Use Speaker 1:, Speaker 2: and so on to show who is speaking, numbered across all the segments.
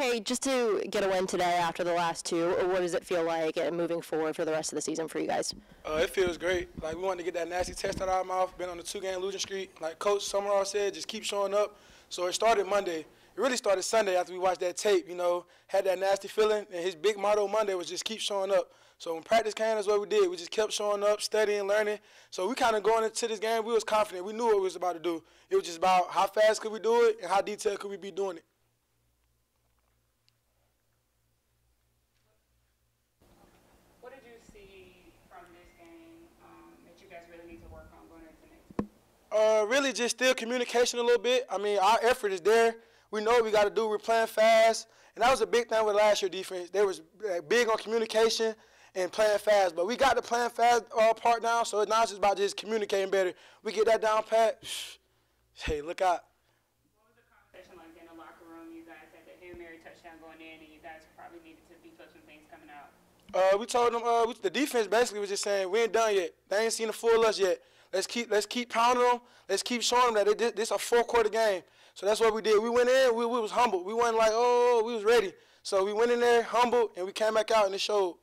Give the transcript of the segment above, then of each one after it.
Speaker 1: Hey, just to get a win today after the last two, what does it feel like moving forward for the rest of the season for you guys?
Speaker 2: It feels great. Like, we wanted to get that nasty taste out of our mouth. Been on a 2-game losing streak. Like Coach Summerall said, just keep showing up. So it started Monday. It really started Sunday after we watched that tape, had that nasty feeling. And his big motto Monday was just keep showing up. So when practice came, that's what we did. We just kept showing up, studying, learning. So we kind of going into this game, we was confident. We knew what we was about to do. It was just about how fast could we do it and how detailed could we be doing it. Really just still communication a little bit. I mean, our effort is there. We know what we got to do. We're playing fast. And that was a big thing with last year's defense. They was big on communication and playing fast. But we got the playing fast part down, so now it's just about just communicating better. We get that down pat, hey, look out.
Speaker 3: What was the conversation like in the locker room? You guys had the Hail Mary touchdown going in, and you guys probably needed to beef up some things coming out.
Speaker 2: We told them, the defense basically was just saying, we ain't done yet. They ain't seen the full us yet. Let's keep pounding them. Let's keep showing them that this is a 4-quarter game. So that's what we did. We went in, we was humble. We wasn't like, oh, we was ready. So we went in there humble, and we came back out, and it showed.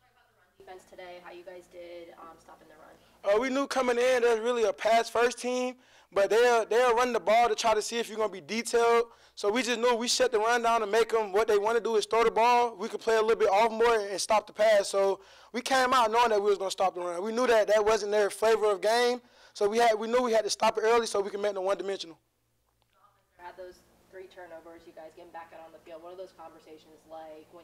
Speaker 1: Talk about the run defense today, how you guys did stopping the run.
Speaker 2: We knew coming in there's really a pass-first team, but they'll run the ball to try to see if you're going to be detailed. So we just knew we shut the run down to make them what they want to do is throw the ball. We could play a little bit off more and stop the pass. So we came out knowing that we was going to stop the run. We knew that wasn't their flavor of game. So we knew we had to stop it early so we could make them one-dimensional.
Speaker 1: Had those 3 turnovers, you guys getting back out on the field. What are those conversations like when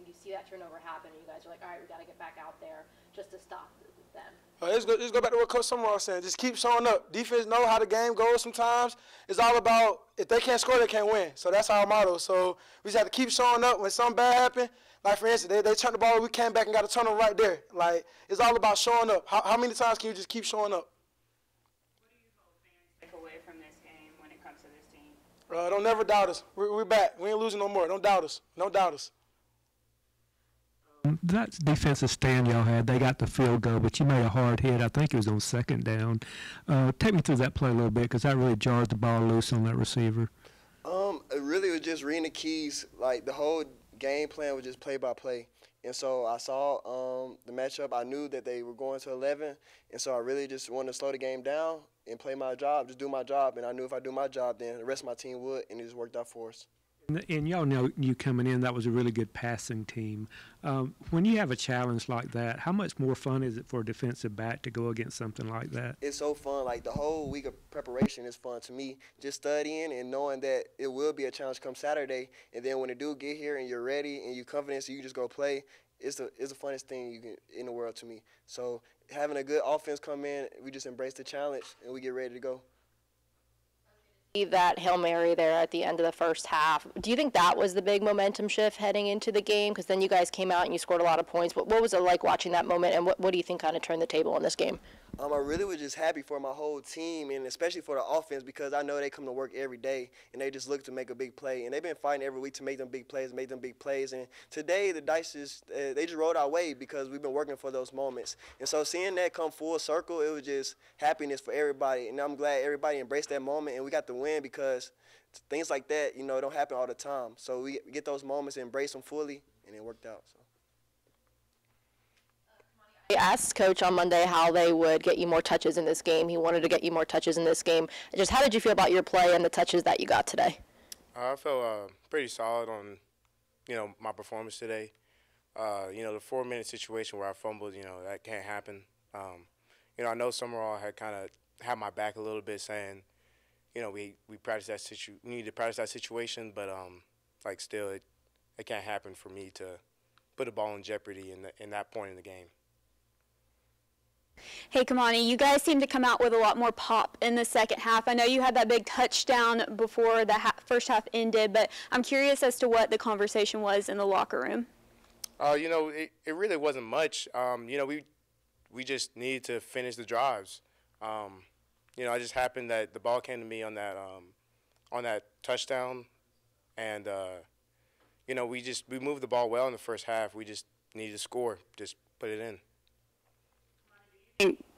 Speaker 1: you see that turnover happen and you guys are like, all right, we got to get back out there just to stop them?
Speaker 2: Let's go back to what Coach Summerall was saying. Just keep showing up. Defense know how the game goes sometimes. It's all about if they can't score, they can't win. So that's our motto. So we just have to keep showing up when something bad happens. Like, for instance, they turned the ball, we came back and got a turnover right there. Like, it's all about showing up. How many times can you just keep showing up?
Speaker 3: What do you hope fans take away from this game when it comes to this team?
Speaker 2: Don't never doubt us. We're back. We ain't losing no more. Don't doubt us. Don't doubt us.
Speaker 4: That defensive stand y'all had, they got the field goal, but you made a hard hit. I think it was on 2nd down. Take me through that play a little bit because that really jarred the ball loose on that receiver.
Speaker 5: It really was just reading the keys. Like, the whole game plan was just play by play. And so I saw the matchup. I knew that they were going to 11, and so I really just wanted to slow the game down and play my job, just do my job. And I knew if I do my job, then the rest of my team would, and it just worked out for us.
Speaker 4: And y'all know you coming in, that was a really good passing team. When you have a challenge like that, how much more fun is it for a defensive back to go against something like that?
Speaker 5: It's so fun. Like, the whole week of preparation is fun to me. Just studying and knowing that it will be a challenge come Saturday, and then when it do get here and you're ready and you're confident, so you just go play, it's the funnest thing in the world to me. So having a good offense come in, we just embrace the challenge and we get ready to go.
Speaker 1: That Hail Mary there at the end of the first half. Do you think that was the big momentum shift heading into the game? Because then you guys came out and you scored a lot of points. What was it like watching that moment, and what do you think kind of turned the table in this game?
Speaker 5: I really was just happy for my whole team, and especially for the offense, because I know they come to work every day and they just look to make a big play. And they've been fighting every week to make them big plays. And today the dice they just rolled our way because we've been working for those moments. And so seeing that come full circle, it was just happiness for everybody. And I'm glad everybody embraced that moment and we got the win because things like that, don't happen all the time. So we get those moments and embrace them fully, and it worked out. So.
Speaker 1: I asked Coach on Monday how they would get you more touches in this game. He wanted to get you more touches in this game. Just how did you feel about your play and the touches that you got today?
Speaker 6: I felt pretty solid on, my performance today. The 4-minute situation where I fumbled, that can't happen. I know Summerall had kind of had my back a little bit, saying, we practice that we need to practice that situation, but still, it can't happen for me to put a ball in jeopardy in that point in the game.
Speaker 7: Hey, Kimani, you guys seem to come out with a lot more pop in the second half. I know you had that big touchdown before the first half ended, but I'm curious as to what the conversation was in the locker room.
Speaker 6: It really wasn't much. We just needed to finish the drives. I just happened that the ball came to me on that touchdown, and we moved the ball well in the first half. We just needed to score, just put it in.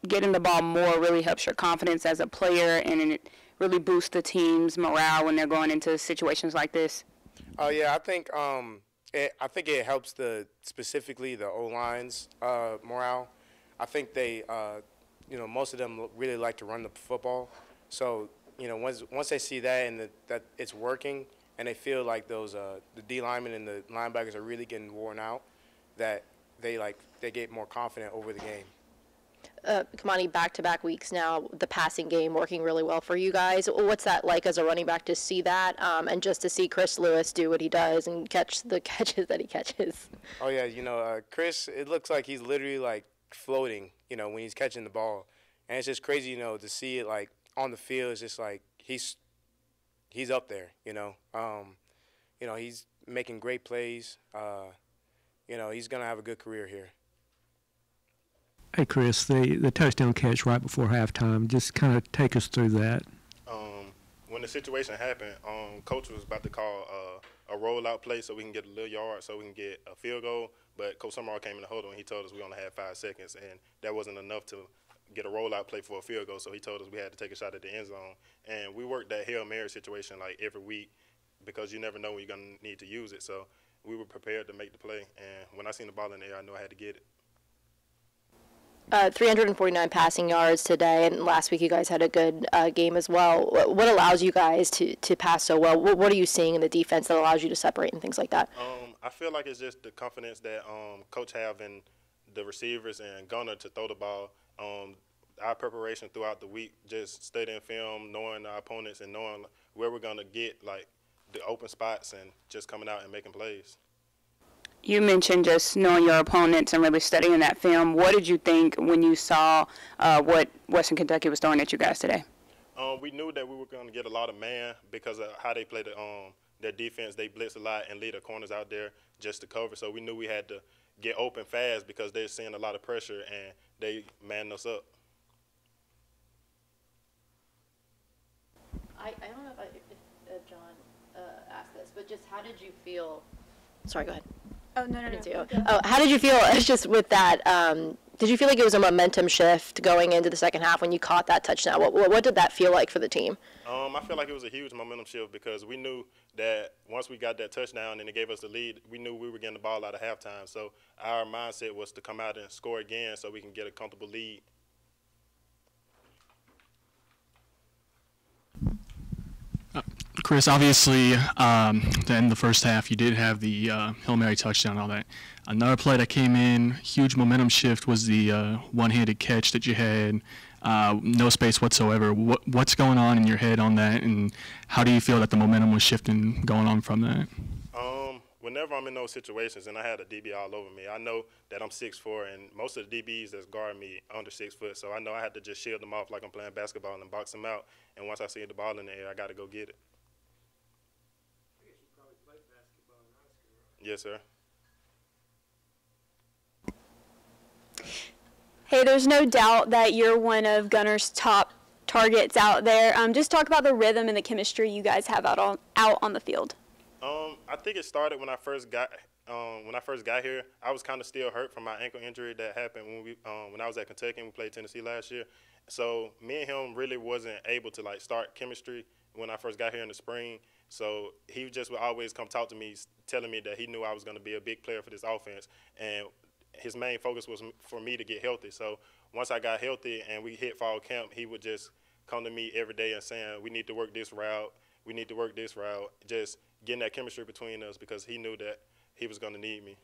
Speaker 3: Getting the ball more really helps your confidence as a player, and it really boost the team's morale when they're going into situations like this?
Speaker 6: Oh yeah, I think it helps specifically the O-line's morale. I think they most of them really like to run the football. So once they see that and that it's working, and they feel like those the D linemen and the linebackers are really getting worn out, that they get more confident over the game.
Speaker 1: Kimani, back-to-back weeks now, the passing game working really well for you guys. What's that like as a running back to see that, and just to see Chris Lewis do what he does and catch the catches that he catches?
Speaker 6: Oh yeah, Chris, it looks like he's literally like floating, when he's catching the ball, and it's just crazy, to see it like on the field. It's just like he's up there, he's making great plays. He's gonna have a good career here.
Speaker 4: Hey, Chris, the touchdown catch right before halftime, just kind of take us through that.
Speaker 8: When the situation happened, Coach was about to call a rollout play so we can get a little yard so we can get a field goal, but Coach Summerall came in the huddle and he told us we only had 5 seconds, and that wasn't enough to get a rollout play for a field goal, so he told us we had to take a shot at the end zone. And we worked that Hail Mary situation like every week because you never know when you're going to need to use it, so we were prepared to make the play, and when I seen the ball in the air, I knew I had to get it.
Speaker 1: 349 passing yards today, and last week you guys had a good game as well. What allows you guys to pass so well? What are you seeing in the defense that allows you to separate and things like that?
Speaker 8: I feel like it's just the confidence that Coach have in the receivers and Gunner to throw the ball. Our preparation throughout the week, just studying film, knowing our opponents, and knowing where we're going to get like the open spots and just coming out and making plays.
Speaker 3: You mentioned just knowing your opponents and really studying that film. What did you think when you saw what Western Kentucky was throwing at you guys today?
Speaker 8: We knew that we were going to get a lot of man because of how they play their defense. They blitz a lot and lead the corners out there just to cover. So we knew we had to get open fast because they're seeing a lot of pressure and they manned us up.
Speaker 1: I don't know if John asked this, but just how did you feel? Sorry, go ahead.
Speaker 7: Oh, no.
Speaker 1: Oh, how did you feel just with that? Did you feel like it was a momentum shift going into the second half when you caught that touchdown? What did that feel like for the team?
Speaker 8: I feel like it was a huge momentum shift because we knew that once we got that touchdown and it gave us the lead, we knew we were getting the ball out of halftime. So our mindset was to come out and score again so we can get a comfortable lead.
Speaker 9: Chris, obviously, in the first half, you did have the Hail Mary touchdown and all that. Another play that came in, huge momentum shift, was the one-handed catch that you had, no space whatsoever. What's going on in your head on that, and how do you feel that the momentum was shifting going on from that?
Speaker 8: Whenever I'm in those situations and I had a DB all over me, I know that I'm 6'4", and most of the DBs that's guard me under 6 foot, so I know I had to just shield them off like I'm playing basketball and box them out. And once I see the ball in the air, I got to go get it.
Speaker 2: I guess you probably played basketball in high school, right?
Speaker 8: Yes, sir.
Speaker 7: Hey, there's no doubt that you're one of Gunner's top targets out there. Just talk about the rhythm and the chemistry you guys have out on the field.
Speaker 8: I think it started when I first got here. I was kind of still hurt from my ankle injury that happened when I was at Kentucky and we played Tennessee last year. So me and him really wasn't able to like start chemistry when I first got here in the spring. So he just would always come talk to me, telling me that he knew I was going to be a big player for this offense, and his main focus was for me to get healthy. So once I got healthy and we hit fall camp, he would just come to me every day and saying, we need to work this route, we need to work this route, just getting that chemistry between us because he knew that he was going to need me.